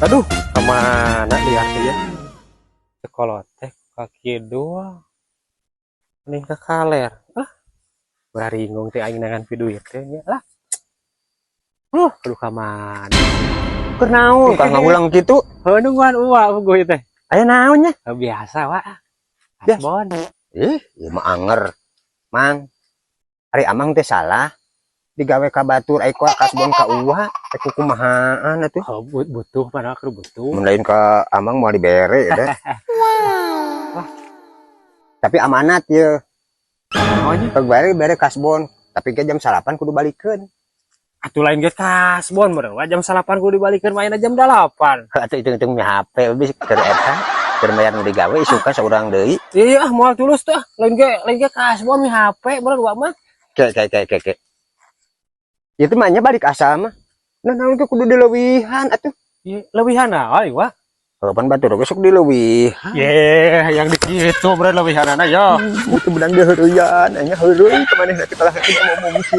Aduh, kemana lihat ya? Sekolot teh kaki dua. Mending ke kaler. Baringung teh aing nangan duit teh nya lah. Aduh kamana? Keur naon kang ngulang kitu? Heuh nungguan uang gue teh. Aya naon nya? Biasa wa. Biasa. Kasbon. Ieu mah anger. Mang, ari amang teh salah. Digawe ka batur ai kasbon ka uwa, teh kumahaan atuh. Oh, butuh padahal keur butuh. Mun lain ka amang moal dibere deh. Wah. Tapi amanat ye. Naonnya? Bere kasbon, tapi ke jam 8 kudu balikeun. Atuh lain ge kasbon bener. Jam 8 kudu dibalikeun mainna jam 8. Atuh hitung-hitung nya HP bisa keur eta, keur bayar nu digawe isukan saurang deui. Iya, moal tulus teh. Lain ge kasbon mi HP bener wa mah. Ke. Itu mah nya balik asal mah. Nah, naon ke kudu dileuwihan atuh. Ieu leuwihan naon wa? Kapan batur ge sok dileuwihan. Yang di kitu bener leuwihanana ya. Itu benang deureuyaan, anya heureui ka manehna teh kalah mau misi.